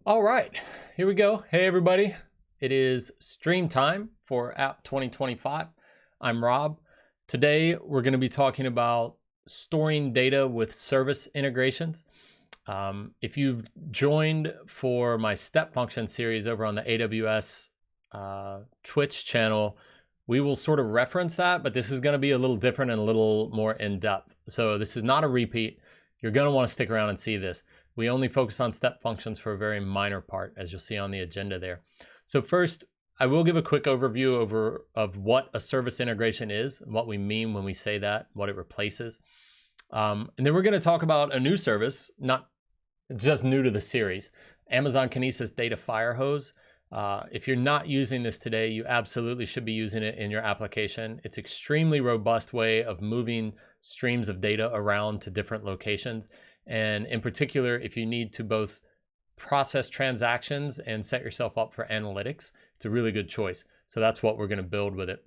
All right, here we go. Hey everybody, it is stream time for App 2025. I'm Rob. Today we're going to be talking about storing data with service integrations. If you've joined for my step function series over on the AWS Twitch channel, we will sort of reference that, but this is going to be a little different and a little more in-depth. So this is not a repeat. You're going to want to stick around and see this. We only focus on step functions for a very minor part, as you'll see on the agenda there. So first, I will give a quick overview of what a service integration is, and what we mean when we say that, what it replaces. And then we're going to talk about a new service, not just new to the series, Amazon Kinesis Data Firehose. If you're not using this today, you absolutely should be using it in your application. It's an extremely robust way of moving streams of data around to different locations. And in particular, if you need to both process transactions and set yourself up for analytics, it's a really good choice. So that's what we're going to build with it.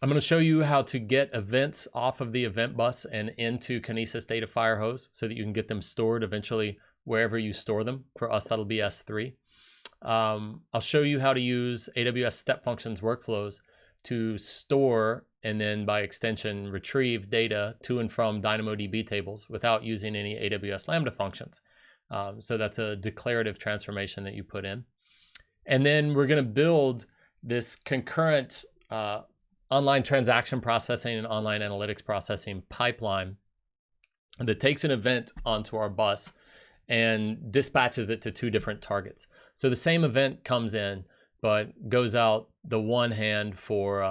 I'm going to show you how to get events off of the event bus and into Kinesis Data Firehose so that you can get them stored eventually wherever you store them. For us, that'll be S3. I'll show you how to use AWS Step Functions workflows to store and then by extension retrieve data to and from DynamoDB tables without using any AWS Lambda functions. So that's a declarative transformation that you put in. And then we're going to build this concurrent online transaction processing and online analytics processing pipeline that takes an event onto our bus and dispatches it to two different targets. So the same event comes in, but goes out the one hand for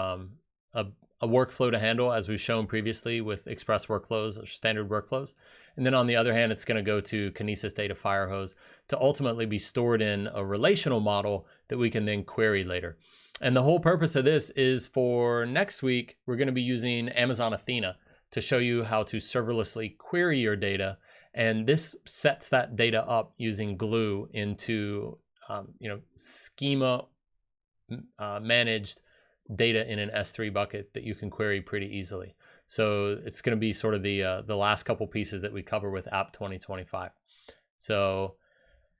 a workflow to handle, as we've shown previously with express workflows or standard workflows. And then on the other hand, it's going to go to Kinesis Data Firehose to ultimately be stored in a relational model that we can then query later. And the whole purpose of this is for next week, we're going to be using Amazon Athena to show you how to serverlessly query your data. And this sets that data up using Glue into schema managed data in an S3 bucket that you can query pretty easily. So it's going to be sort of the last couple pieces that we cover with App 2025. So,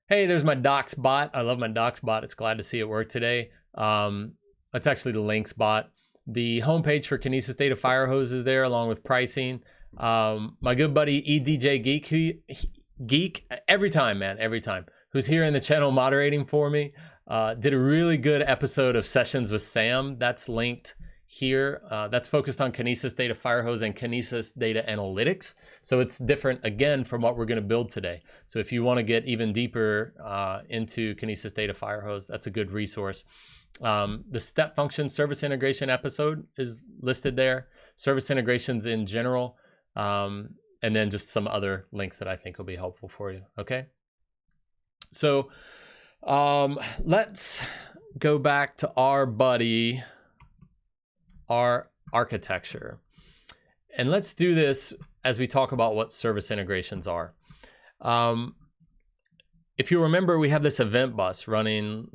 hey, there's my Docs bot. I love my Docs bot. It's glad to see it work today. That's actually the links bot. The homepage for Kinesis Data Firehose is there along with pricing. My good buddy EDJ Geek, every time, who's here in the channel moderating for me, did a really good episode of Sessions with Sam. That's linked here. That's focused on Kinesis Data Firehose and Kinesis Data Analytics. So it's different, again, from what we're going to build today. So if you want to get even deeper into Kinesis Data Firehose, that's a good resource. The step function service integration episode is listed there. Service integrations in general. And then just some other links that I think will be helpful for you. Okay. So let's go back to our buddy, our architecture. And let's do this as we talk about what service integrations are. If you remember, we have this event bus running,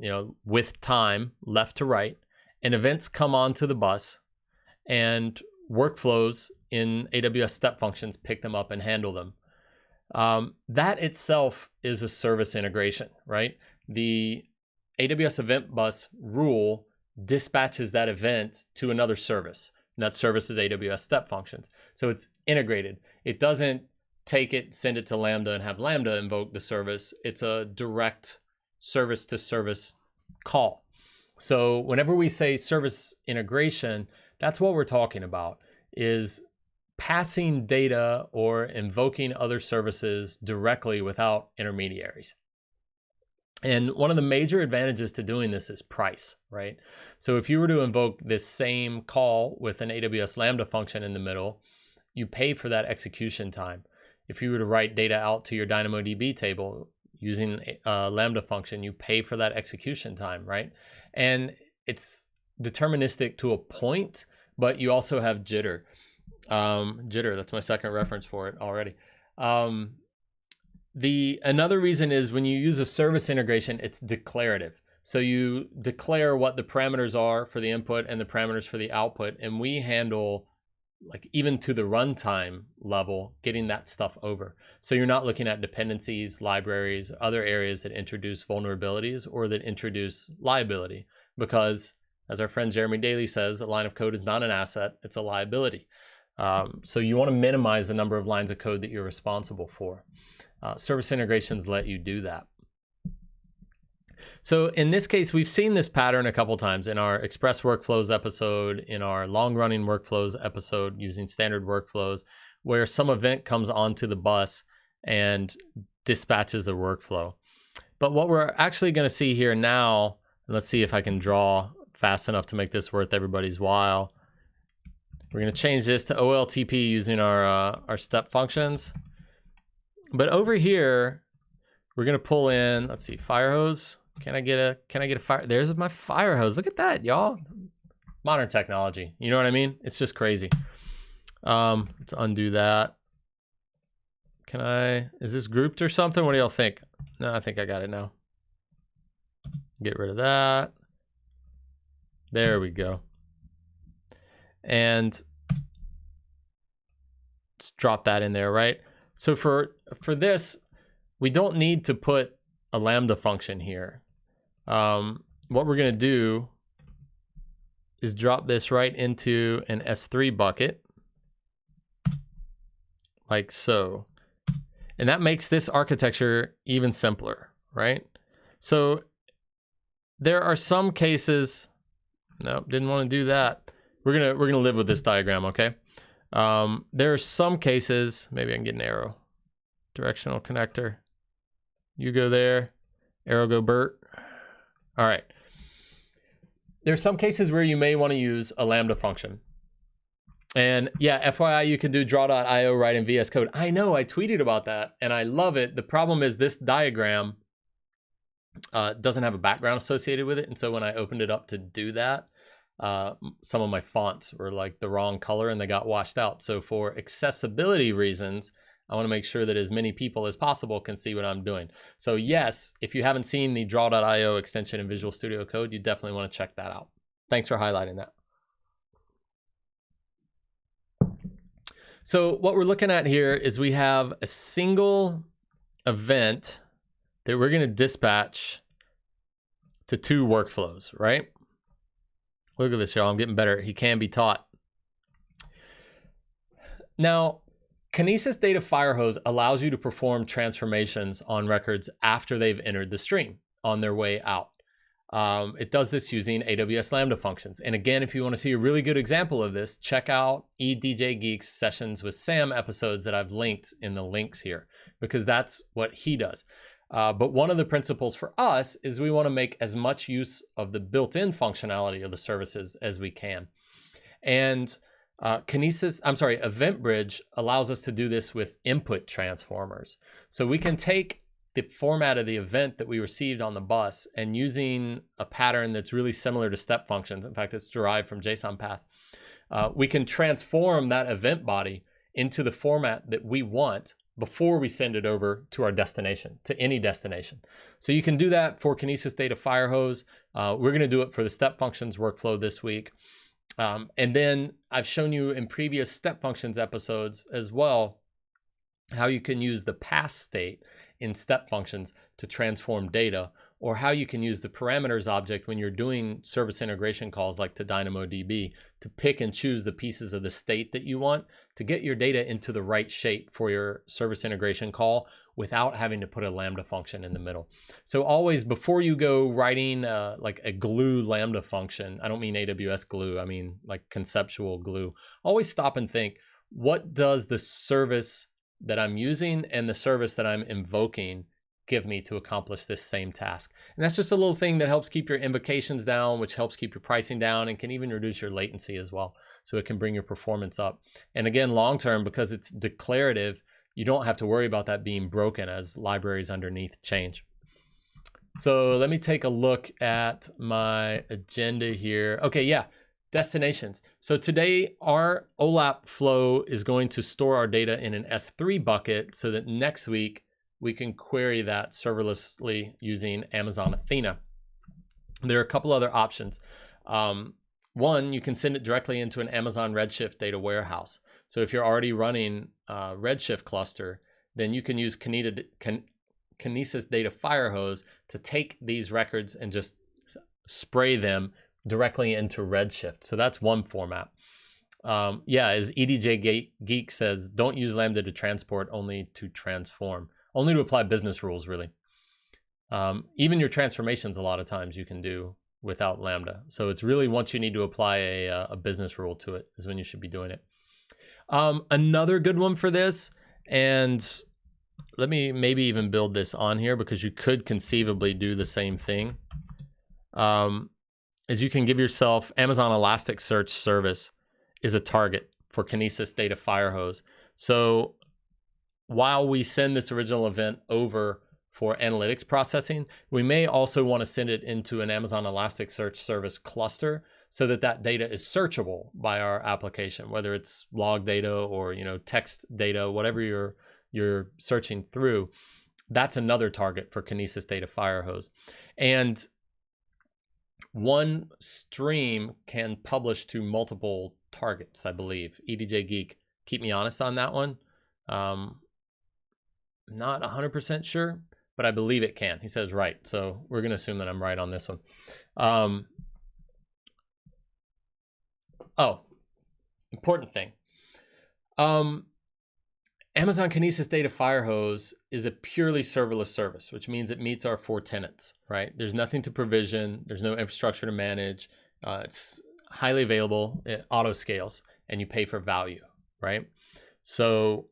with time left to right, and events come onto the bus and workflows in AWS Step Functions pick them up and handle them. That itself is a service integration, right? The AWS Event Bus rule dispatches that event to another service. And that service is AWS Step Functions. So it's integrated. It doesn't take it, send it to Lambda, and have Lambda invoke the service. It's a direct service-to-service call. So whenever we say service integration, that's what we're talking about, is passing data or invoking other services directly without intermediaries. And one of the major advantages to doing this is price, right? So if you were to invoke this same call with an AWS Lambda function in the middle, you pay for that execution time. If you were to write data out to your DynamoDB table using a Lambda function, you pay for that execution time, right? And it's deterministic to a point, but you also have jitter. Jitter, that's my second reference for it already. Another reason is when you use a service integration, it's declarative. So you declare what the parameters are for the input and the parameters for the output, and we handle like even to the runtime level, getting that stuff over. So you're not looking at dependencies, libraries, other areas that introduce vulnerabilities or that introduce liability, because as our friend Jeremy Daly says, a line of code is not an asset, it's a liability. So you want to minimize the number of lines of code that you're responsible for. Service integrations let you do that. So in this case, we've seen this pattern a couple times in our Express Workflows episode, in our long-running workflows episode using standard workflows, where some event comes onto the bus and dispatches a workflow. But what we're actually going to see here now, and let's see if I can draw fast enough to make this worth everybody's while. We're going to change this to OLTP using our step functions. But over here, we're going to pull in, let's see, Firehose. Can I get a fire? There's my Firehose. Look at that, y'all. Modern technology. You know what I mean? It's just crazy. Let's undo that. Is this grouped or something? What do y'all think? No, I think I got it now. Get rid of that. There we go. And let's drop that in there, right? So for this, we don't need to put a Lambda function here. What we're going to do is drop this right into an S3 bucket, like so. And that makes this architecture even simpler, right? So there are some cases, nope, didn't want to do that. We're gonna live with this diagram, okay? There are some cases, maybe I can get an arrow, directional connector. You go there, arrow go Bert. All right. There's some cases where you may want to use a Lambda function. And yeah, FYI, you can do draw.io right in VS Code. I know, I tweeted about that and I love it. The problem is this diagram doesn't have a background associated with it. And so when I opened it up to do that, some of my fonts were like the wrong color and they got washed out. So for accessibility reasons, I want to make sure that as many people as possible can see what I'm doing. So yes, if you haven't seen the draw.io extension in Visual Studio Code, you definitely want to check that out. Thanks for highlighting that. So what we're looking at here is we have a single event that we're going to dispatch to two workflows, right? Look at this, y'all. I'm getting better. He can be taught. Now, Kinesis Data Firehose allows you to perform transformations on records after they've entered the stream on their way out. It does this using AWS Lambda Functions. And again, if you want to see a really good example of this, check out eDJ Geek's Sessions with Sam episodes that I've linked in the links here, because that's what he does. But one of the principles for us is we want to make as much use of the built-in functionality of the services as we can. And EventBridge allows us to do this with input transformers. So we can take the format of the event that we received on the bus and using a pattern that's really similar to step functions. In fact, it's derived from JSON path. We can transform that event body into the format that we want before we send it over to our destination, to any destination. So you can do that for Kinesis Data Firehose. We're going to do it for the step functions workflow this week. And then I've shown you in previous step functions episodes as well how you can use the past state in step functions to transform data, or how you can use the parameters object when you're doing service integration calls like to DynamoDB to pick and choose the pieces of the state that you want to get your data into the right shape for your service integration call without having to put a Lambda function in the middle. So always, before you go writing like a glue Lambda function, I don't mean AWS glue, I mean like conceptual glue, always stop and think, what does the service that I'm using and the service that I'm invoking give me to accomplish this same task? And that's just a little thing that helps keep your invocations down, which helps keep your pricing down and can even reduce your latency as well. So it can bring your performance up. And again, long-term, because it's declarative, you don't have to worry about that being broken as libraries underneath change. So let me take a look at my agenda here. Okay, yeah, destinations. So today our OLAP flow is going to store our data in an S3 bucket so that next week we can query that serverlessly using Amazon Athena. There are a couple other options. One, you can send it directly into an Amazon Redshift data warehouse. So if you're already running a Redshift cluster, then you can use Kinesis Data Firehose to take these records and just spray them directly into Redshift. So that's one format. As EDJ Geek says, don't use Lambda to transport, only to transform. Only to apply business rules, really. Even your transformations, a lot of times you can do without Lambda. So it's really once you need to apply a business rule to it is when you should be doing it. Another good one for this, and let me maybe even build this on here because you could conceivably do the same thing, is you can give yourself Amazon Elasticsearch service is a target for Kinesis Data Firehose. So while we send this original event over for analytics processing, we may also want to send it into an Amazon Elasticsearch service cluster so that that data is searchable by our application, whether it's log data or text data, whatever you're searching through. That's another target for Kinesis Data Firehose. And one stream can publish to multiple targets, I believe. EDJ Geek, keep me honest on that one. Not 100% sure, but I believe it can. He says right, so we're going to assume that I'm right on this one. Important thing. Amazon Kinesis Data Firehose is a purely serverless service, which means it meets our 4 tenets, right? There's nothing to provision. There's no infrastructure to manage. It's highly available. It auto scales, and you pay for value, right? So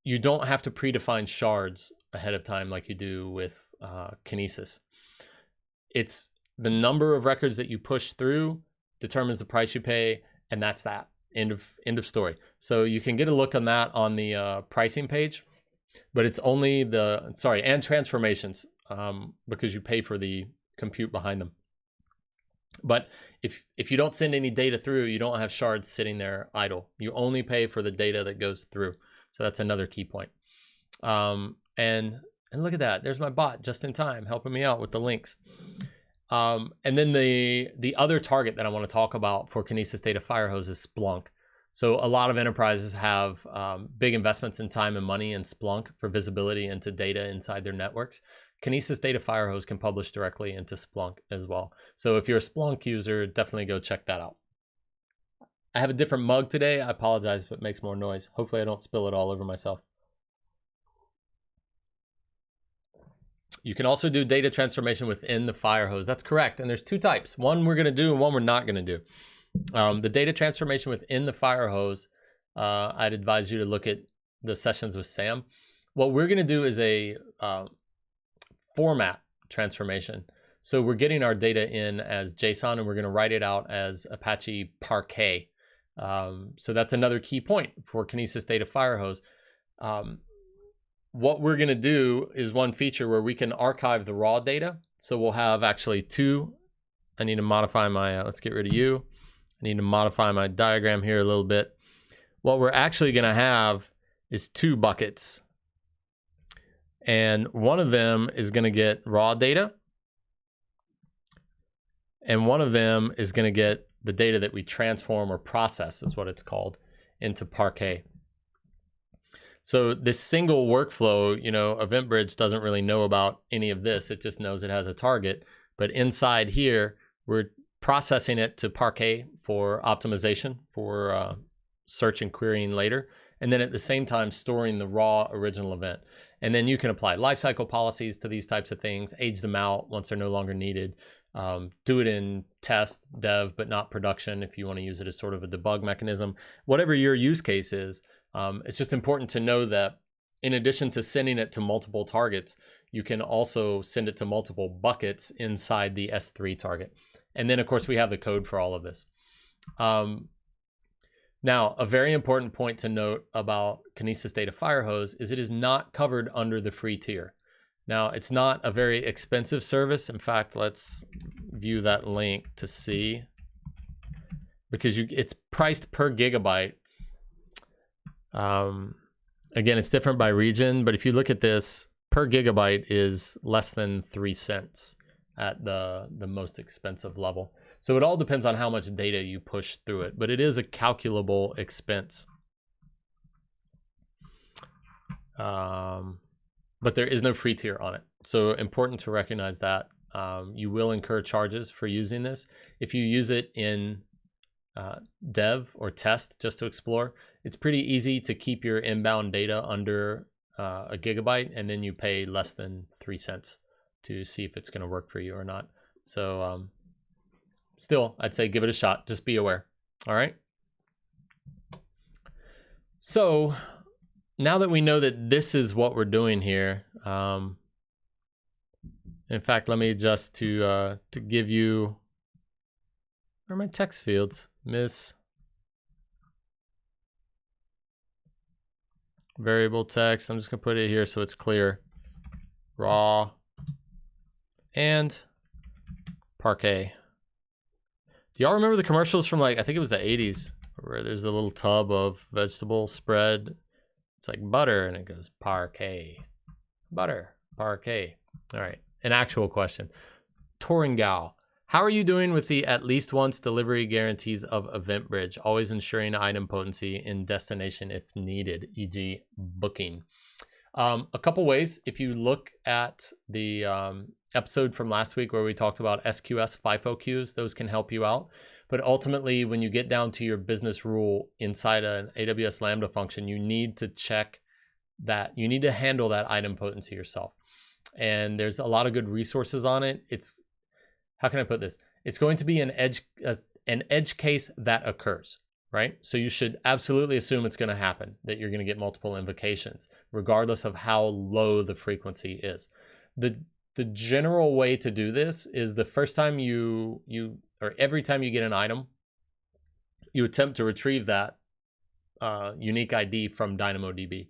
you don't have to predefine shards ahead of time like you do with Kinesis. It's the number of records that you push through determines the price you pay, and that's that. End of story. So you can get a look on that on the pricing page, but it's only and transformations because you pay for the compute behind them. But if you don't send any data through, you don't have shards sitting there idle. You only pay for the data that goes through. So that's another key point. And look at that. There's my bot just in time helping me out with the links. And then the other target that I want to talk about for Kinesis Data Firehose is Splunk. So a lot of enterprises have big investments in time and money in Splunk for visibility into data inside their networks. Kinesis Data Firehose can publish directly into Splunk as well. So if you're a Splunk user, definitely go check that out. I have a different mug today. I apologize if it makes more noise. Hopefully I don't spill it all over myself. You can also do data transformation within the Firehose. That's correct. And there's 2 types. One we're going to do and one we're not going to do. The data transformation within the Firehose, I'd advise you to look at the sessions with Sam. What we're going to do is a format transformation. So we're getting our data in as JSON and we're going to write it out as Apache Parquet. So that's another key point for Kinesis Data Firehose. What we're going to do is one feature where we can archive the raw data. So we'll have actually 2. I need to modify my, let's get rid of you. I need to modify my diagram here a little bit. What we're actually going to have is 2 buckets. And one of them is going to get raw data. And one of them is going to get the data that we transform or process, is what it's called, into Parquet. So this single workflow, EventBridge doesn't really know about any of this. It just knows it has a target. But inside here, we're processing it to Parquet for optimization, for search and querying later. And then at the same time, storing the raw original event. And then you can apply lifecycle policies to these types of things, age them out once they're no longer needed. Do it in test, dev, but not production if you want to use it as sort of a debug mechanism. Whatever your use case is, it's just important to know that in addition to sending it to multiple targets, you can also send it to multiple buckets inside the S3 target. And then, of course, we have the code for all of this. Now, a very important point to note about Kinesis Data Firehose is it is not covered under the free tier. Now, it's not a very expensive service. In fact, let's view that link to see, because it's priced per gigabyte. Again, it's different by region, but if you look at this, per gigabyte is less than 3 cents at the most expensive level. So it all depends on how much data you push through it, but it is a calculable expense. But there is no free tier on it. So important to recognize that. You will incur charges for using this. If you use it in dev or test just to explore, it's pretty easy to keep your inbound data under a gigabyte, and then you pay less than 3 cents to see if it's going to work for you or not. So still, I'd say give it a shot. Just be aware. All right. So now that we know that this is what we're doing here, in fact, let me adjust to give you, where are my text fields? Variable text. I'm just gonna put it here so it's clear. Raw and parquet. Do y'all remember the commercials from, like, I think it was the 80s, where there's a little tub of vegetable spread? It's like butter, and it goes parquet. Butter, parquet. All right, an actual question. Torringau, how are you doing with the at least once delivery guarantees of EventBridge, always ensuring idempotency in destination if needed, e.g. booking? A couple ways. If you look at the episode from last week where we talked about SQS FIFO queues, those can help you out. But ultimately, when you get down to your business rule inside an AWS Lambda function, you need to check that. You need to handle that idempotency yourself. And there's a lot of good resources on it. It's, how can I put this? It's going to be an edge case that occurs, right? So you should absolutely assume it's going to happen, that you're going to get multiple invocations, regardless of how low the frequency is. The general way to do this is the first time or every time you get an item, you attempt to retrieve that unique ID from DynamoDB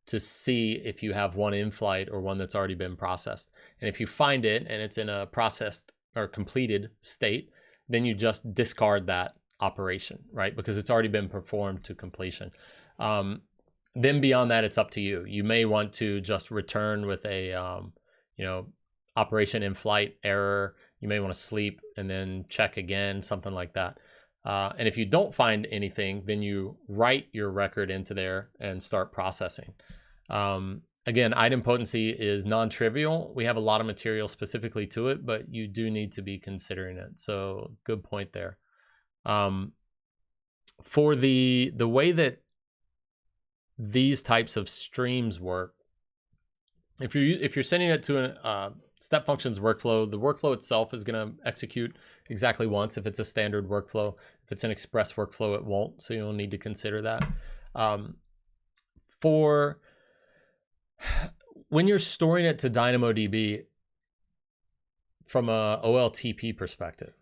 to see if you have one in flight or one that's already been processed. And if you find it and it's in a processed or completed state, then you just discard that operation, right? Because it's already been performed to completion. Then beyond that, it's up to you. You may want to just return with a, operation in flight error. You may want to sleep and then check again, something like that. And if you don't find anything, then you write your record into there and start processing. Again, idempotency is non-trivial. We have a lot of material specifically to it, but you do need to be considering it. So good point there. For the way that these types of streams work, if you're sending it to a step functions workflow, the workflow itself is going to execute exactly once. If it's a standard workflow, if it's an express workflow, it won't. So you'll need to consider that. For when you're storing it to DynamoDB from a OLTP perspective,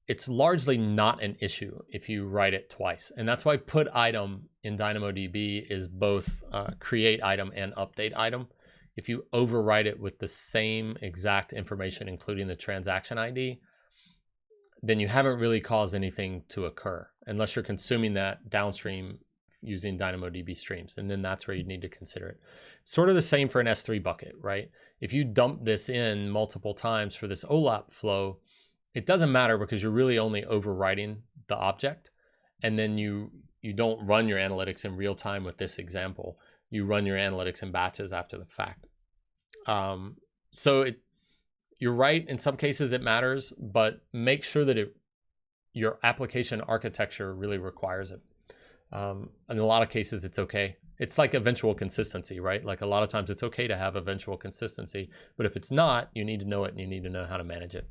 it's largely not an issue if you write it twice. And that's why put item in DynamoDB is both create item and update item. If you overwrite it with the same exact information, including the transaction ID, then you haven't really caused anything to occur unless you're consuming that downstream using DynamoDB streams. And then that's where you need to consider it. Sort of the same for an S3 bucket, right? If you dump this in multiple times for this OLAP flow, it doesn't matter because you're really only overwriting the object. And then you don't run your analytics in real time with this example. You run your analytics in batches after the fact. You're right, in some cases it matters, but make sure that your application architecture really requires it. In a lot of cases, it's okay. It's like eventual consistency, right? Like a lot of times it's okay to have eventual consistency, but if it's not, you need to know it and you need to know how to manage it.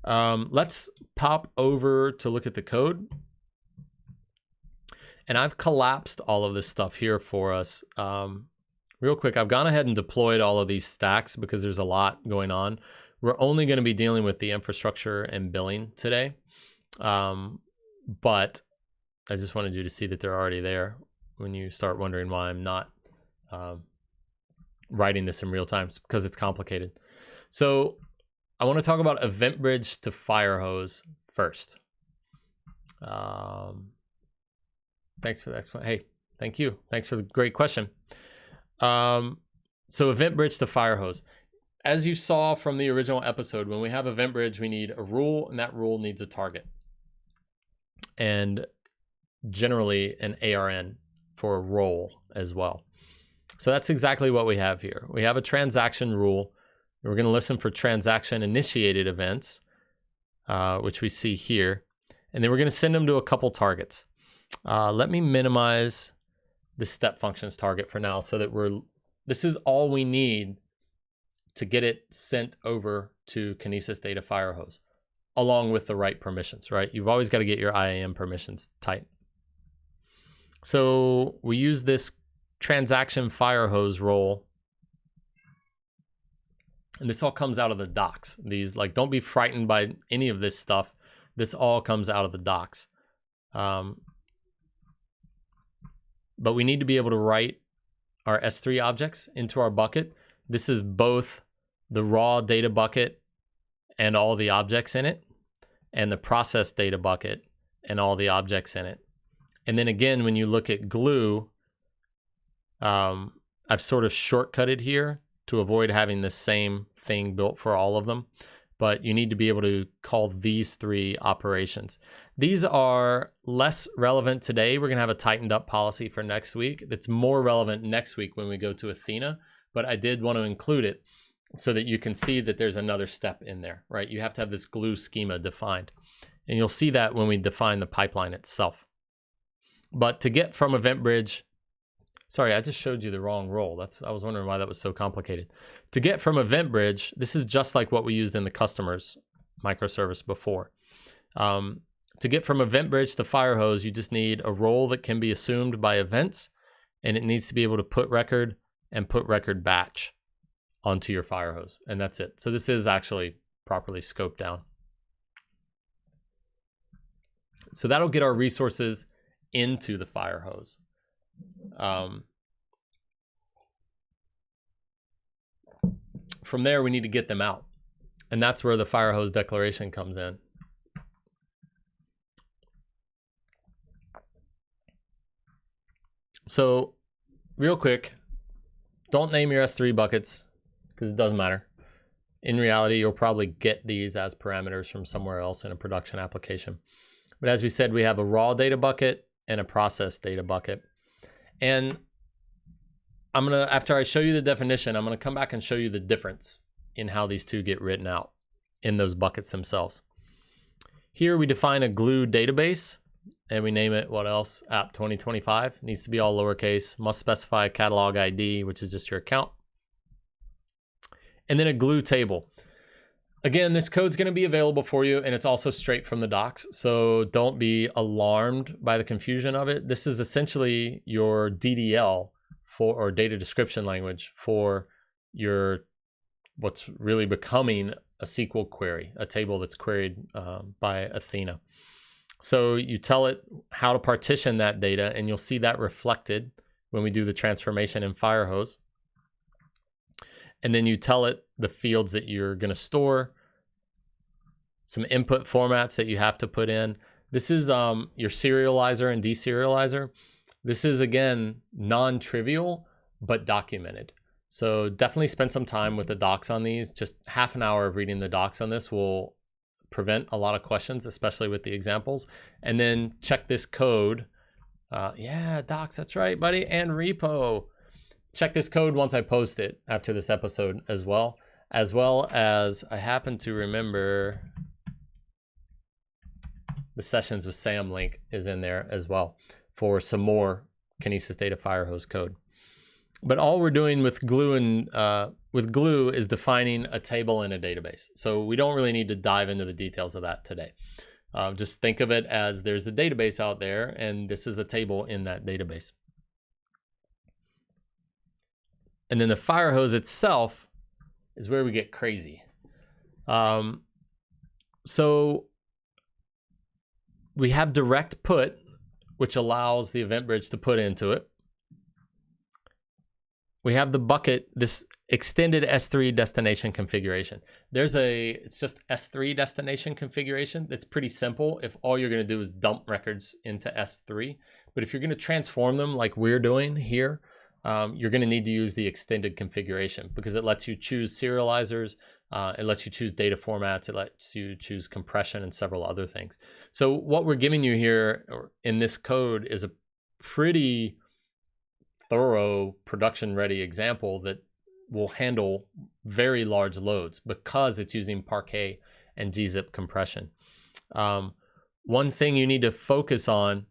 Let's pop over to look at the code. And I've collapsed all of this stuff here for us. Real quick, I've gone ahead and deployed all of these stacks because there's a lot going on. We're only going to be dealing with the infrastructure and billing today. But I just wanted you to see that they're already there when you start wondering why I'm not writing this in real time, because it's complicated. So I want to talk about EventBridge to Firehose first. Thanks for the explanation. Hey, thank you. Thanks for the great question. So EventBridge to Firehose. as you saw from the original episode, when we have Event Bridge, we need a rule, and that rule needs a target. And generally an ARN for a role as well. So that's exactly what we have here. We have a transaction rule. We're going to listen for transaction initiated events, which we see here. And then we're going to send them to a couple targets. Let me minimize the step functions target for now so that this is all we need to get it sent over to Kinesis Data Firehose, along with the right permissions, right? You've always got to get your IAM permissions tight. So we use this transaction Firehose role, and this all comes out of the docs. These, like, don't be frightened by any of this stuff. This all comes out of the docs. But we need to be able to write our S3 objects into our bucket. This is both the raw data bucket and all the objects in it, and the process data bucket and all the objects in it. And then again, when you look at glue, I've sort of shortcutted here to avoid having the same thing built for all of them. But you need to be able to call these three operations. These are less relevant today. We're going to have a tightened up policy for next week. That's more relevant next week when we go to Athena. But I did want to include it so that you can see that there's another step in there, right? You have to have this glue schema defined. And you'll see that when we define the pipeline itself. But to get from Event Bridge, sorry, I just showed you the wrong role. I was wondering why that was so complicated. To get from Event Bridge, this is just like what we used in the customers microservice before. To get from Event Bridge to Firehose, you just need a role that can be assumed by events, and it needs to be able to put record and put record batch onto your Firehose, and that's it. So this is actually properly scoped down. So that'll get our resources into the Firehose. From there, we need to get them out, and that's where the Firehose declaration comes in. So real quick, don't name your S3 buckets because it doesn't matter. In reality, you'll probably get these as parameters from somewhere else in a production application. But as we said, we have a raw data bucket and a process data bucket. And after I show you the definition, I'm gonna come back and show you the difference in how these two get written out in those buckets themselves. Here we define a glue database, and we name it, what else? App 2025. Needs to be all lowercase. Must specify a catalog ID, which is just your account. And then a glue table. Again, this code's going to be available for you, and it's also straight from the docs. So don't be alarmed by the confusion of it. This is essentially your DDL or data description language for what's really becoming a SQL query, a table that's queried by Athena. So you tell it how to partition that data, and you'll see that reflected when we do the transformation in Firehose. And then you tell it the fields that you're going to store, some input formats that you have to put in. This is your serializer and deserializer. This is, again, non-trivial, but documented. So definitely spend some time with the docs on these. Just half an hour of reading the docs on this will prevent a lot of questions, especially with the examples. And then check this code. Yeah, docs, that's right, buddy. And repo. Check this code once I post it after this episode as well as I happen to remember the Sessions with Sam link is in there as well for some more Kinesis Data Firehose code. But all we're doing with glue is defining a table in a database. So we don't really need to dive into the details of that today. Just think of it as there's a database out there, and this is a table in that database. And then the Firehose itself is where we get crazy. So we have direct put, which allows the event bridge to put into it. We have the bucket, this extended S3 destination configuration. It's just S3 destination configuration. That's pretty simple if all you're going to do is dump records into S3. But if you're going to transform them like we're doing here, you're going to need to use the extended configuration because it lets you choose serializers, it lets you choose data formats, it lets you choose compression and several other things. So what we're giving you here in this code is a pretty thorough production-ready example that will handle very large loads because it's using Parquet and gzip compression. One thing you need to focus on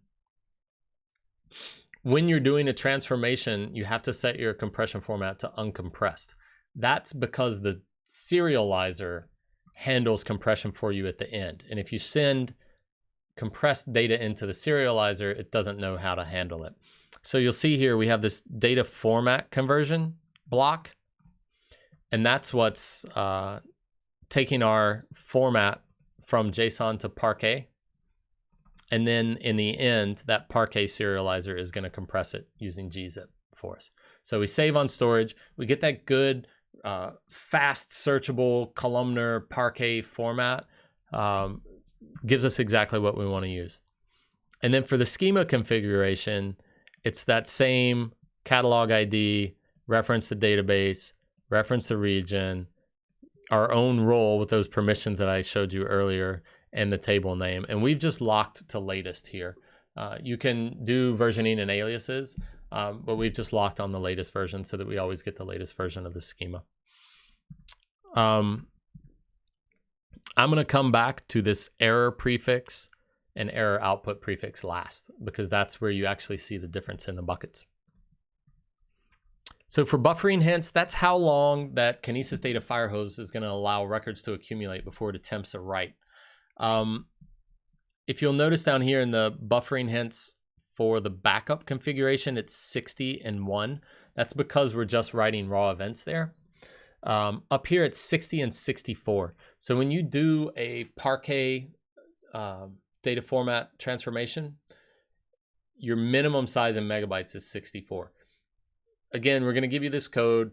when you're doing a transformation, you have to set your compression format to uncompressed. That's because the serializer handles compression for you at the end. And if you send compressed data into the serializer, it doesn't know how to handle it. So you'll see here we have this data format conversion block, and that's what's taking our format from JSON to Parquet. And then in the end, that Parquet serializer is going to compress it using gzip for us. So we save on storage. We get that good, fast, searchable, columnar Parquet format. Gives us exactly what we want to use. And then for the schema configuration, it's that same catalog ID, reference to database, reference to region, our own role with those permissions that I showed you earlier, and the table name. And we've just locked to latest here. You can do versioning and aliases, but we've just locked on the latest version so that we always get the latest version of the schema. I'm going to come back to this error prefix and error output prefix last, because that's where you actually see the difference in the buckets. So for buffering hints, that's how long that Kinesis data Firehose is going to allow records to accumulate before it attempts a write. If you'll notice down here in the buffering hints for the backup configuration, it's 60 and 1. That's because we're just writing raw events there. Up here it's 60 and 64. So when you do a Parquet data format transformation, your minimum size in megabytes is 64. Again, we're going to give you this code.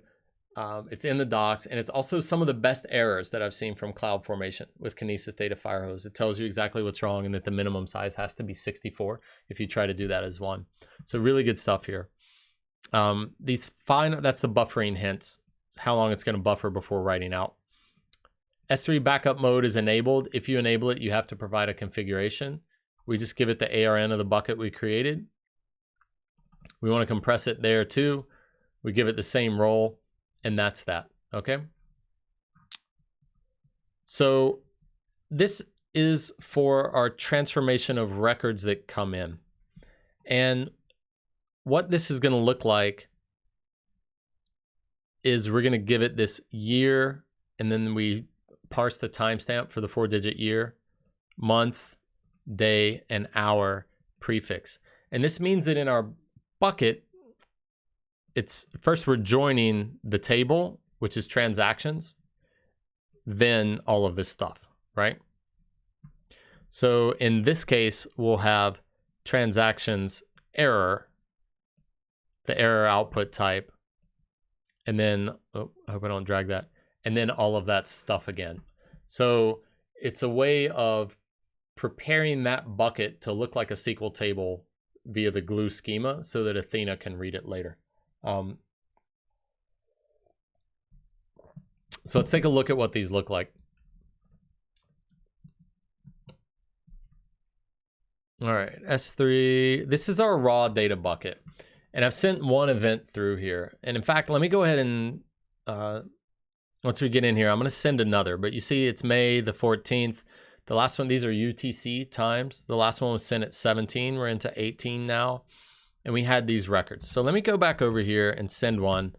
It's in the docs, and it's also some of the best errors that I've seen from CloudFormation with Kinesis data Firehose. It tells you exactly what's wrong and that the minimum size has to be 64 if you try to do that as one. So really good stuff here. That's the buffering hints, how long it's going to buffer before writing out. S3 backup mode is enabled. If you enable it, you have to provide a configuration. We just give it the ARN of the bucket we created. We want to compress it there too. We give it the same role. And that's that, okay? So this is for our transformation of records that come in. And what this is going to look like is we're going to give it this year, and then we parse the timestamp for the 4-digit year, month, day, and hour prefix. And this means that in our bucket, it's first we're joining the table, which is transactions, then all of this stuff, right? So in this case, we'll have transactions error, the error output type, and then, oh, I hope I don't drag that, and then all of that stuff again. So it's a way of preparing that bucket to look like a SQL table via the glue schema so that Athena can read it later. So let's take a look at what these look like. All right, S3, this is our raw data bucket. And I've sent one event through here. And in fact, let me go ahead and, once we get in here, I'm gonna send another, but you see it's May the 14th. The last one, these are UTC times. The last one was sent at 17, we're into 18 now. And we had these records. So let me go back over here and send one,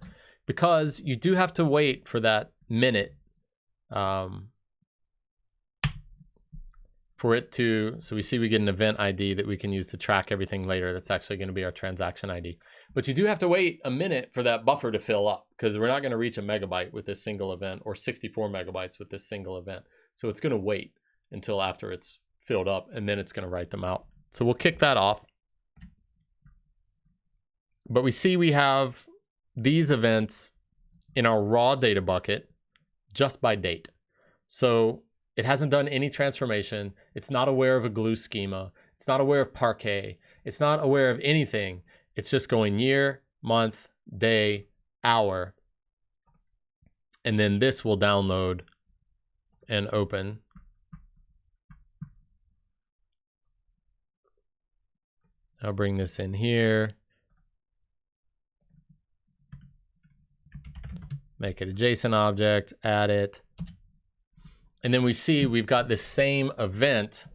because you do have to wait for that minute for it to, so we see we get an event ID that we can use to track everything later. That's actually going to be our transaction ID. But you do have to wait a minute for that buffer to fill up, because we're not going to reach a megabyte with this single event, or 64 megabytes with this single event. So it's going to wait until after it's filled up, and then it's going to write them out. So we'll kick that off. But we see we have these events in our raw data bucket just by date. So it hasn't done any transformation. It's not aware of a glue schema. It's not aware of Parquet. It's not aware of anything. It's just going year, month, day, hour, and then this will download and open. I'll bring this in here. Make it a JSON object, add it. And then we see we've got this same event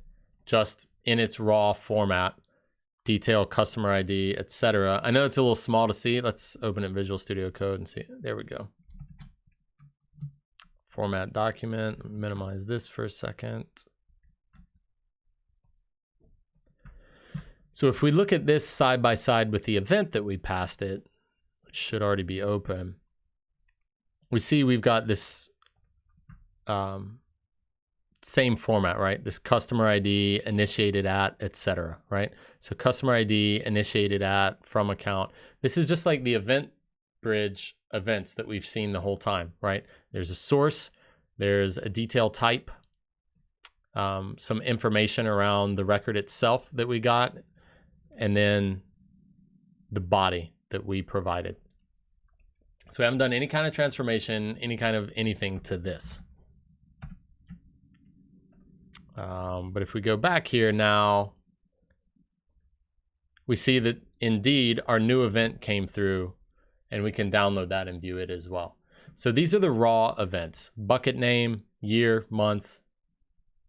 just in its raw format, detail, customer ID, etc. I know it's a little small to see. Let's open it in Visual Studio Code and see. There we go. Format document, minimize this for a second. So if we look at this side by side with the event that we passed it, which should already be open, we see we've got this same format, right? This customer ID initiated at, etc., right? So customer ID initiated at, from account. This is just like the event bridge events that we've seen the whole time, right? There's a source, there's a detail type, some information around the record itself that we got, and then the body that we provided. So we haven't done any kind of transformation, any kind of anything to this. But if we go back here now, we see that indeed our new event came through, and we can download that and view it as well. So these are the raw events: bucket name, year, month,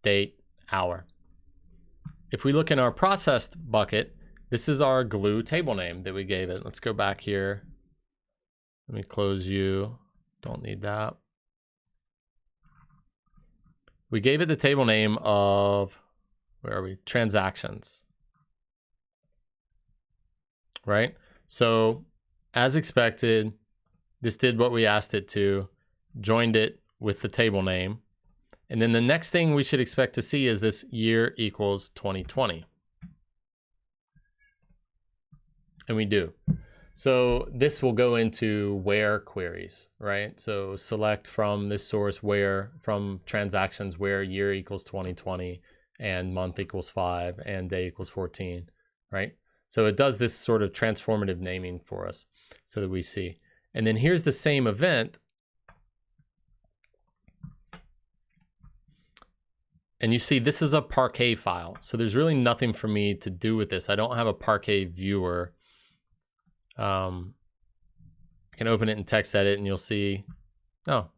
date, hour. If we look in our processed bucket, this is our glue table name that we gave it. Let's go back here. Let me close you. Don't need that. We gave it the table name of, where are we? Transactions. Right? So as expected, this did what we asked it to, joined it with the table name. And then the next thing we should expect to see is this year equals 2020. And we do. So this will go into where queries, right? So select from this source where, from transactions where year equals 2020 and month equals 5 and day equals 14, right? So it does this sort of transformative naming for us so that we see. And then here's the same event. And you see this is a Parquet file. So there's really nothing for me to do with this. I don't have a Parquet viewer. I can open it in text edit and you'll see, oh,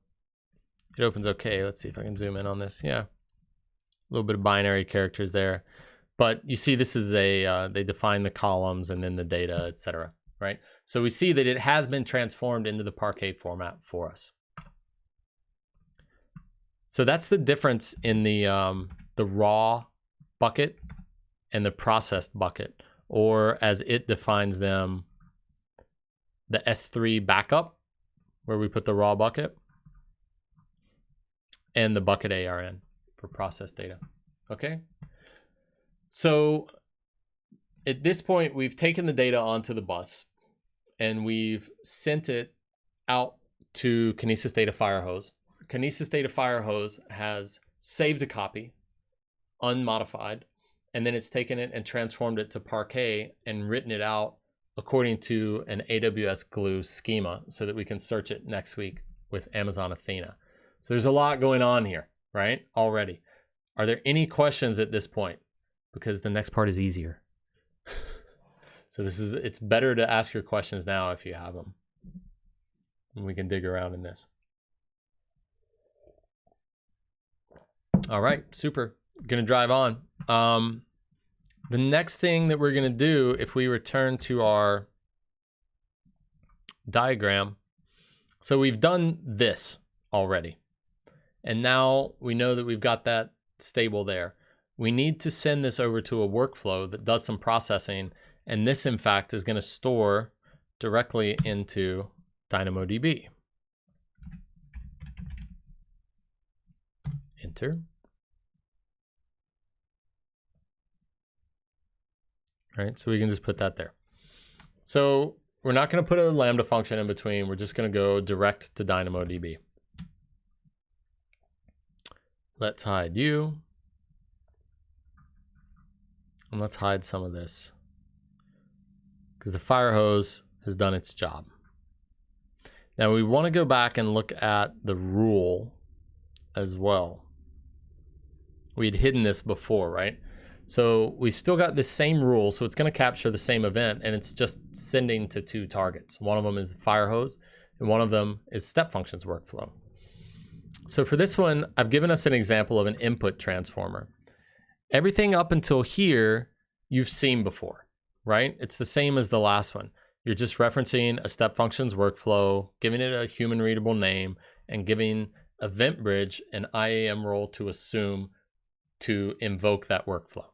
it opens okay. Let's see if I can zoom in on this. Yeah, a little bit of binary characters there. But you see this is a, they define the columns and then the data, etc. Right? So we see that it has been transformed into the Parquet format for us. So that's the difference in the raw bucket and the processed bucket, or as it defines them, the S3 backup, where we put the raw bucket, and the bucket ARN for processed data. Okay? So at this point, we've taken the data onto the bus, and we've sent it out to Kinesis Data Firehose. Kinesis Data Firehose has saved a copy, unmodified, and then it's taken it and transformed it to Parquet and written it out according to an AWS Glue schema so that we can search it next week with Amazon Athena. So there's a lot going on here, right? Already. Are there any questions at this point? Because the next part is easier. So it's better to ask your questions now if you have them. And we can dig around in this. All right, super. Gonna drive on. The next thing that we're gonna do, if we return to our diagram, so we've done this already. And now we know that we've got that stable there. We need to send this over to a workflow that does some processing. And this, in fact, is gonna store directly into DynamoDB. Enter. Right, so we can just put that there. So we're not going to put a Lambda function in between. We're just going to go direct to DynamoDB. Let's hide you. And let's hide some of this, because the Firehose has done its job. Now we want to go back and look at the rule as well. We had hidden this before, right? So we've still got this same rule, so it's going to capture the same event, and it's just sending to two targets. One of them is Firehose, and one of them is step functions workflow. So for this one, I've given us an example of an input transformer. Everything up until here, you've seen before, right? It's the same as the last one. You're just referencing a step functions workflow, giving it a human readable name, and giving EventBridge an IAM role to assume to invoke that workflow.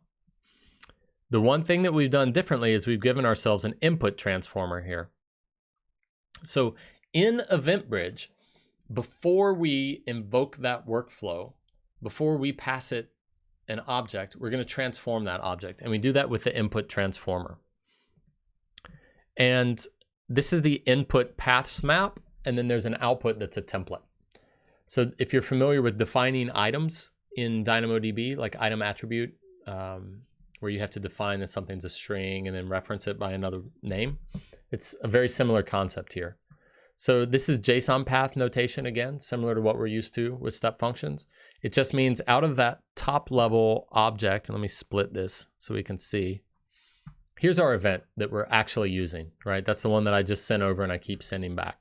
The one thing that we've done differently is we've given ourselves an input transformer here. So in EventBridge, before we invoke that workflow, before we pass it an object, we're going to transform that object. And we do that with the input transformer. And this is the input paths map. And then there's an output that's a template. So if you're familiar with defining items in DynamoDB, like item attribute, where you have to define that something's a string and then reference it by another name, it's a very similar concept here. So this is JSON path notation again, similar to what we're used to with step functions. It just means out of that top level object, and let me split this so we can see. Here's our event that we're actually using, right? That's the one that I just sent over and I keep sending back.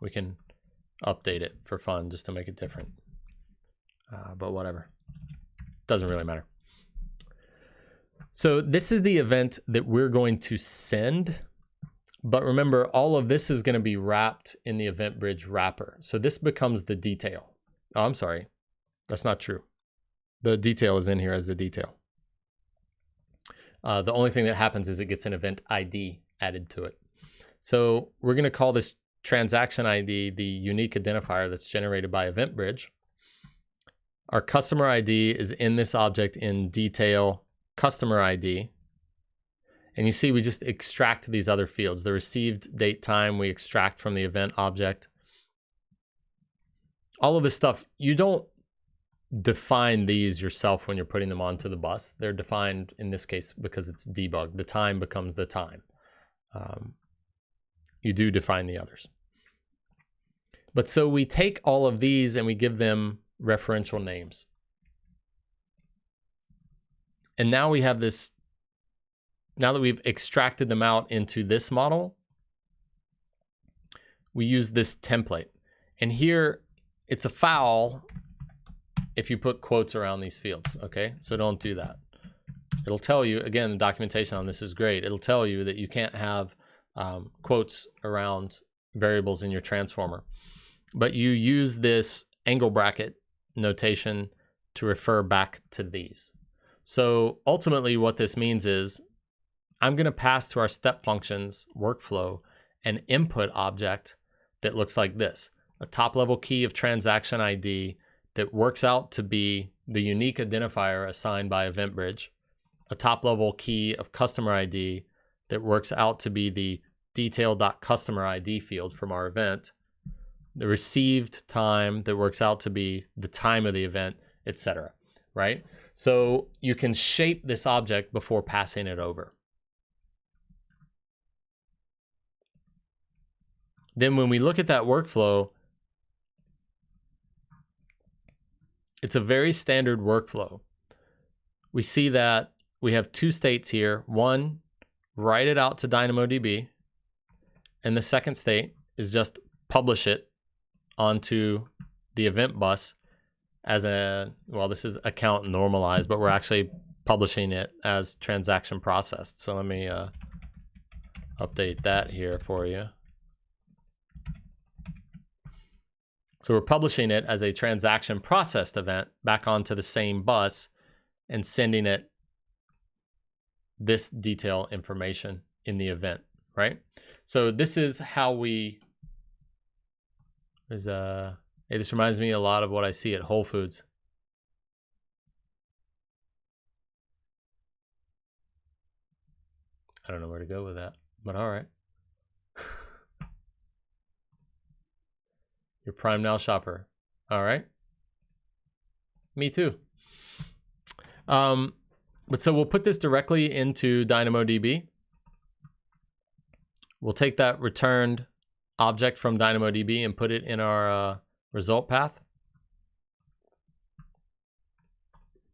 We can update it for fun just to make it different, but whatever, doesn't really matter. So this is the event that we're going to send. But remember, all of this is going to be wrapped in the EventBridge wrapper. So this becomes the detail. Oh, I'm sorry. That's not true. The detail is in here as the detail. The only thing that happens is it gets an event ID added to it. So we're going to call this transaction ID the unique identifier that's generated by EventBridge. Our customer ID is in this object in detail customer ID. And you see we just extract these other fields. The received date time we extract from the event object. All of this stuff, you don't define these yourself when you're putting them onto the bus. They're defined in this case because it's debugged. The time becomes the time. You do define the others. But so we take all of these and we give them referential names. And now we have this. Now that we've extracted them out into this model, we use this template. And here, it's a foul if you put quotes around these fields, okay? So don't do that. It'll tell you, again, the documentation on this is great. It'll tell you that you can't have quotes around variables in your transformer. But you use this angle bracket notation to refer back to these. So ultimately what this means is I'm going to pass to our step functions workflow an input object that looks like this, a top level key of transaction ID that works out to be the unique identifier assigned by EventBridge, a top level key of customer ID that works out to be the detail.customer ID field from our event, the received time that works out to be the time of the event, etc. Right? So you can shape this object before passing it over. Then when we look at that workflow, it's a very standard workflow. We see that we have two states here. One, write it out to DynamoDB. And the second state is just publish it onto the event bus as a, well, this is account normalized, but we're actually publishing it as transaction processed. So let me update that here for you. So we're publishing it as a transaction processed event back onto the same bus and sending it this detail information in the event, right? So this is how we, hey, this reminds me a lot of what I see at Whole Foods. I don't know where to go with that, but all right. Your Prime Now shopper. All right. Me too. But so we'll put this directly into DynamoDB. We'll take that returned object from DynamoDB and put it in our result path.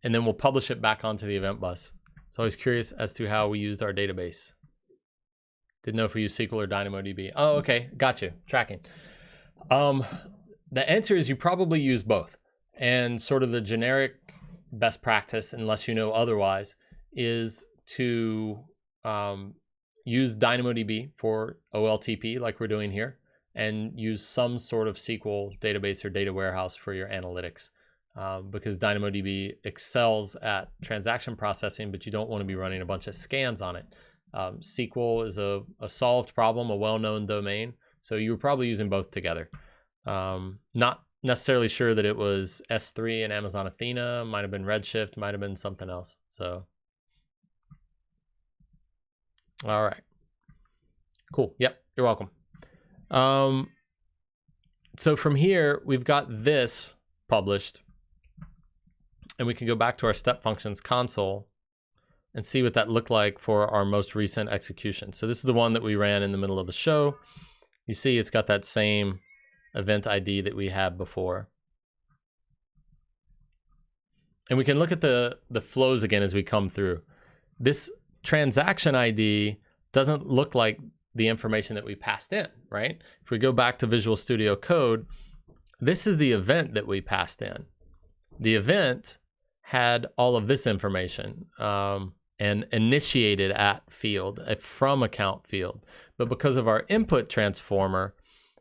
And then we'll publish it back onto the event bus. So I was curious as to how we used our database. Didn't know if we used SQL or DynamoDB. Oh, okay, got you, tracking. The answer is you probably use both. And sort of the generic best practice, unless you know otherwise, is to use DynamoDB for OLTP like we're doing here, and use some sort of SQL database or data warehouse for your analytics. Because DynamoDB excels at transaction processing, but you don't want to be running a bunch of scans on it. SQL is a solved problem, a well-known domain, so you were probably using both together. Not necessarily sure that it was S3 and Amazon Athena, might have been Redshift, might have been something else. So, all right, cool. Yep, you're welcome. So from here, we've got this published, and we can go back to our step functions console and see what that looked like for our most recent execution. So this is the one that we ran in the middle of the show. You see it's got that same event ID that we had before. And we can look at the flows again as we come through. This transaction ID doesn't look like the information that we passed in, right? If we go back to Visual Studio Code, this is the event that we passed in. The event had all of this information, an initiated at field, a from account field. But because of our input transformer,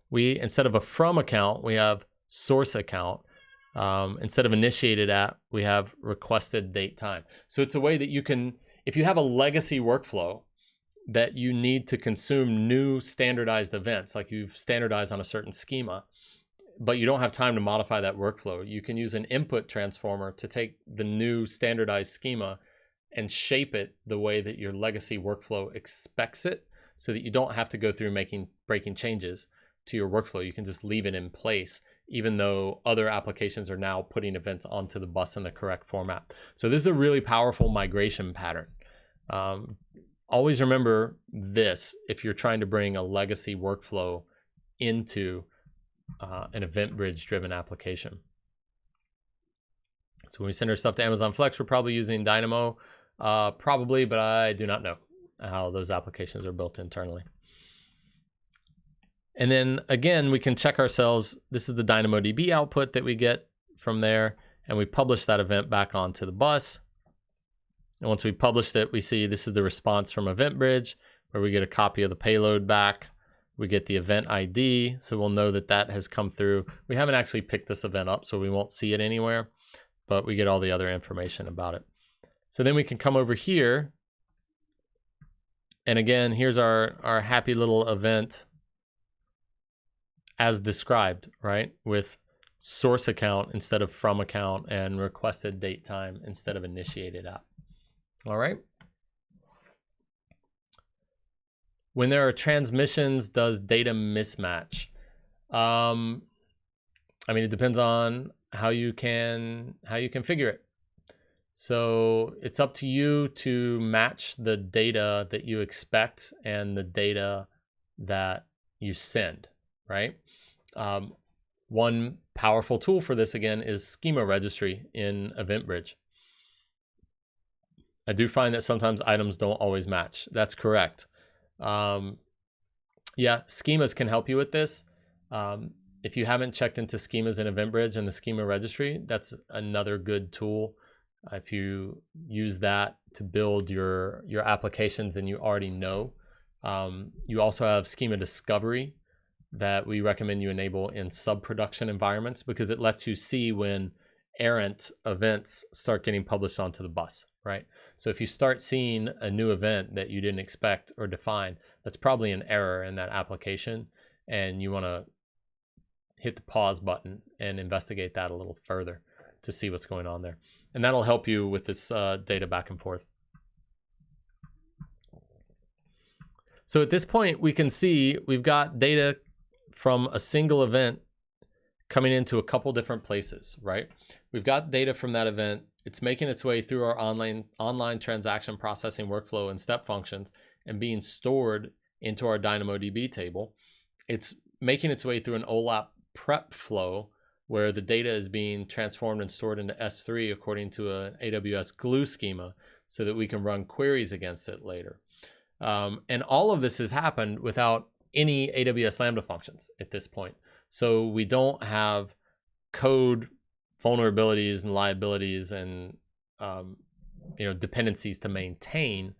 we, instead of a from account, we have source account. Instead of initiated at, we have requested date time. So it's a way that you can, if you have a legacy workflow that you need to consume new standardized events, like you've standardized on a certain schema, but you don't have time to modify that workflow, you can use an input transformer to take the new standardized schema and shape it the way that your legacy workflow expects it, so that you don't have to go through breaking changes to your workflow. You can just leave it in place, even though other applications are now putting events onto the bus in the correct format. So this is a really powerful migration pattern. Always remember this if you're trying to bring a legacy workflow into an event bridge driven application. So when we send our stuff to Amazon Flex, we're probably using Dynamo, probably, but I do not know how those applications are built internally. And then again, we can check ourselves. This is the DynamoDB output that we get from there, and we publish that event back onto the bus. And once we published it, we see this is the response from EventBridge, where we get a copy of the payload back. We get the event ID, so we'll know that that has come through. We haven't actually picked this event up, so we won't see it anywhere, but we get all the other information about it. So then we can come over here, and again, here's our happy little event as described, right? With source account instead of from account, and requested date time instead of initiated at. All right. When there are transmissions, does data mismatch? I mean, it depends on how you can configure it. So it's up to you to match the data that you expect and the data that you send, right? One powerful tool for this, again, is schema registry in EventBridge. I do find that sometimes items don't always match. That's correct. Yeah, schemas can help you with this. If you haven't checked into schemas in EventBridge and the schema registry, that's another good tool. If you use that to build your applications, then you already know. You also have schema discovery that we recommend you enable in sub-production environments, because it lets you see when errant events start getting published onto the bus, right? So if you start seeing a new event that you didn't expect or define, that's probably an error in that application, and you want to hit the pause button and investigate that a little further to see what's going on there. And that'll help you with this data back and forth. So at this point, we can see we've got data from a single event coming into a couple different places, right? We've got data from that event. It's making its way through our online transaction processing workflow and step functions and being stored into our DynamoDB table. It's making its way through an OLAP prep flow where the data is being transformed and stored into S3 according to an AWS glue schema so that we can run queries against it later. And all of this has happened without any AWS Lambda functions at this point. So we don't have code vulnerabilities and liabilities and dependencies to maintain.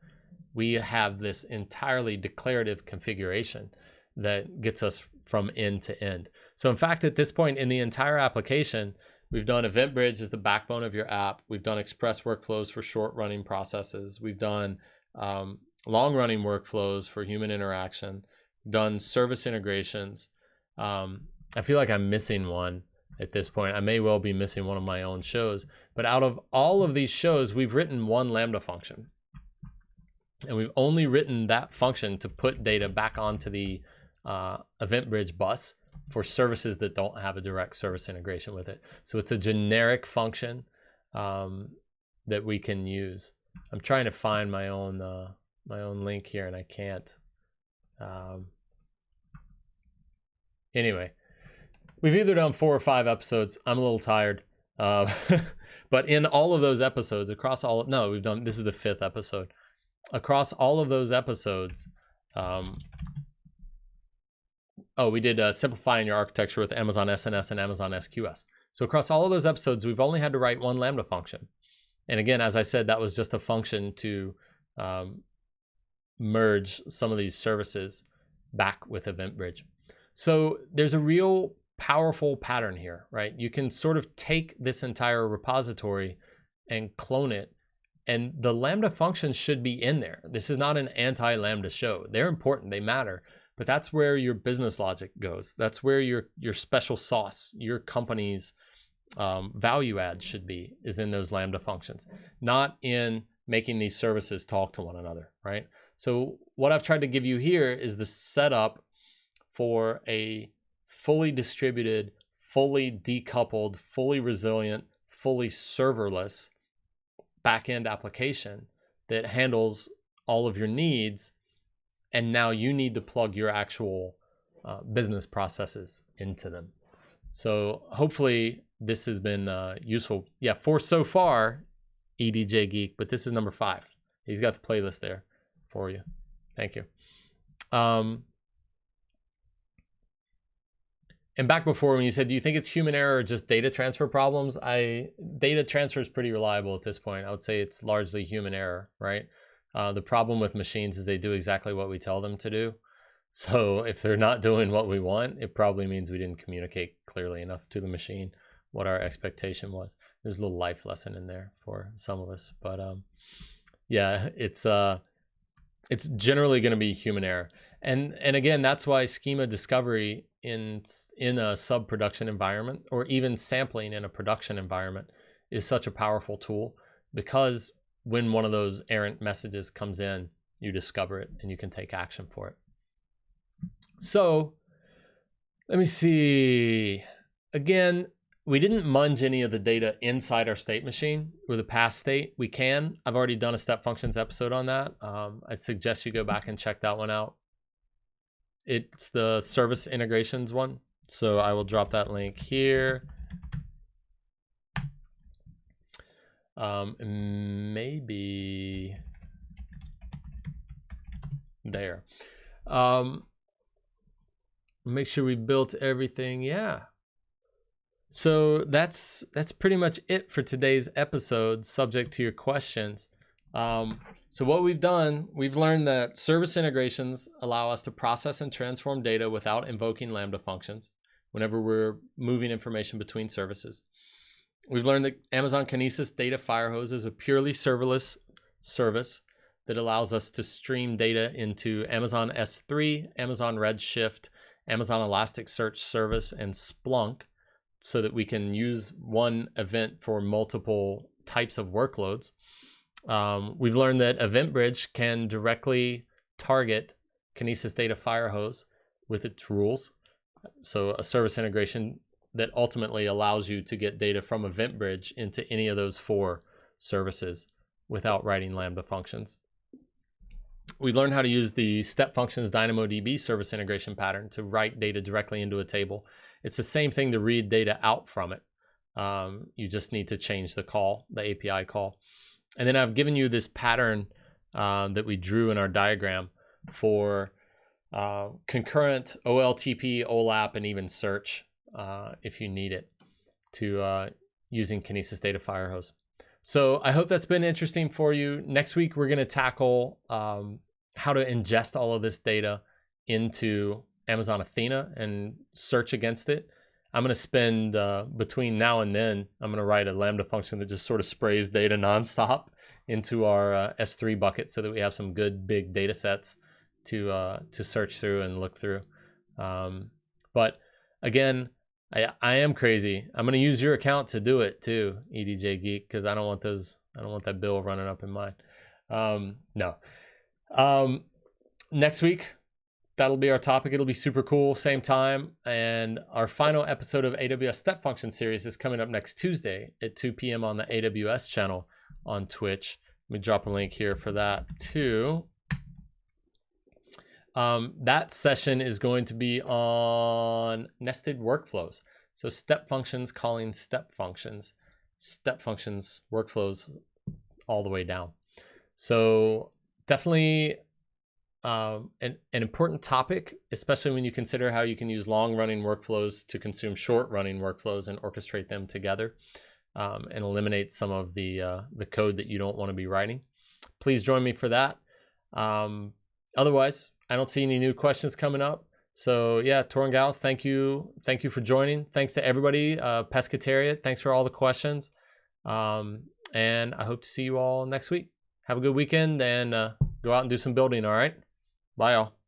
We have this entirely declarative configuration that gets us from end to end. So in fact, at this point in the entire application, we've done EventBridge as the backbone of your app. We've done express workflows for short running processes. We've done long running workflows for human interaction, done service integrations. I feel like I'm missing one at this point. I may well be missing one of my own shows, but out of all of these shows, we've written one Lambda function. And we've only written that function to put data back onto the EventBridge bus for services that don't have a direct service integration with it. So it's a generic function that we can use. I'm trying to find my own link here, and I can't. Anyway, we've either done 4 or 5 episodes. I'm a little tired. But in all of those episodes, this is the 5th episode. Across all of those episodes, we did simplifying your architecture with Amazon SNS and Amazon SQS. So across all of those episodes, we've only had to write one Lambda function. And again, as I said, that was just a function to merge some of these services back with EventBridge. So there's a real powerful pattern here, right? You can sort of take this entire repository and clone it, and the Lambda functions should be in there. This is not an anti-Lambda show. They're important, they matter, but that's where your business logic goes. That's where your special sauce, your company's value add should be, is in those Lambda functions, not in making these services talk to one another, right? So what I've tried to give you here is the setup for a fully distributed, fully decoupled, fully resilient, fully serverless backend application that handles all of your needs. And now you need to plug your actual business processes into them. So hopefully this has been useful. Yeah, for so far, EDJ Geek, but this is number 5. He's got the playlist there for you. Thank you. And back before, when you said, do you think it's human error or just data transfer problems? Data transfer is pretty reliable at this point. I would say it's largely human error, right? The problem with machines is they do exactly what we tell them to do. So if they're not doing what we want, it probably means we didn't communicate clearly enough to the machine what our expectation was. There's a little life lesson in there for some of us, but yeah, it's generally going to be human error. And again, that's why schema discovery in a sub-production environment, or even sampling in a production environment, is such a powerful tool, because when one of those errant messages comes in, you discover it and you can take action for it. So let me see. Again, we didn't munge any of the data inside our state machine with a past state. We can. I've already done a step functions episode on that. I suggest you go back and check that one out. It's the service integrations one. So I will drop that link here. Maybe there. Make sure we built everything. Yeah. So that's pretty much it for today's episode, subject to your questions. So what we've done, we've learned that service integrations allow us to process and transform data without invoking Lambda functions whenever we're moving information between services. We've learned that Amazon Kinesis Data Firehose is a purely serverless service that allows us to stream data into Amazon S3, Amazon Redshift, Amazon Elasticsearch Service, and Splunk, so that we can use one event for multiple types of workloads. We've learned that EventBridge can directly target Kinesis Data Firehose with its rules. So a service integration that ultimately allows you to get data from EventBridge into any of those 4 services without writing Lambda functions. we learned how to use the step functions DynamoDB service integration pattern to write data directly into a table. It's the same thing to read data out from it. You just need to change the call, the API call. And then I've given you this pattern that we drew in our diagram for concurrent OLTP, OLAP, and even search if you need it to using Kinesis Data Firehose. So I hope that's been interesting for you. Next week, we're going to tackle how to ingest all of this data into Amazon Athena and search against it. I'm going to spend, between now and then, I'm going to write a Lambda function that just sort of sprays data nonstop into our S3 bucket so that we have some good big data sets to search through and look through. But again, I am crazy. I'm going to use your account to do it too, EDJ Geek, because I don't want that bill running up in mine. No. Next week, that'll be our topic. It'll be super cool, same time. And our final episode of AWS Step Function series is coming up next Tuesday at 2 p.m. on the AWS channel on Twitch. Let me drop a link here for that too. That session is going to be on nested workflows. So step functions calling step functions workflows all the way down. So definitely an important topic, especially when you consider how you can use long running workflows to consume short running workflows and orchestrate them together and eliminate some of the code that you don't want to be writing. Please join me for that. Otherwise, I don't see any new questions coming up. So yeah, Torngal, thank you for joining. Thanks to everybody, Pescatariat, thanks for all the questions. And I hope to see you all next week. Have a good weekend and go out and do some building, all right? Bye, all.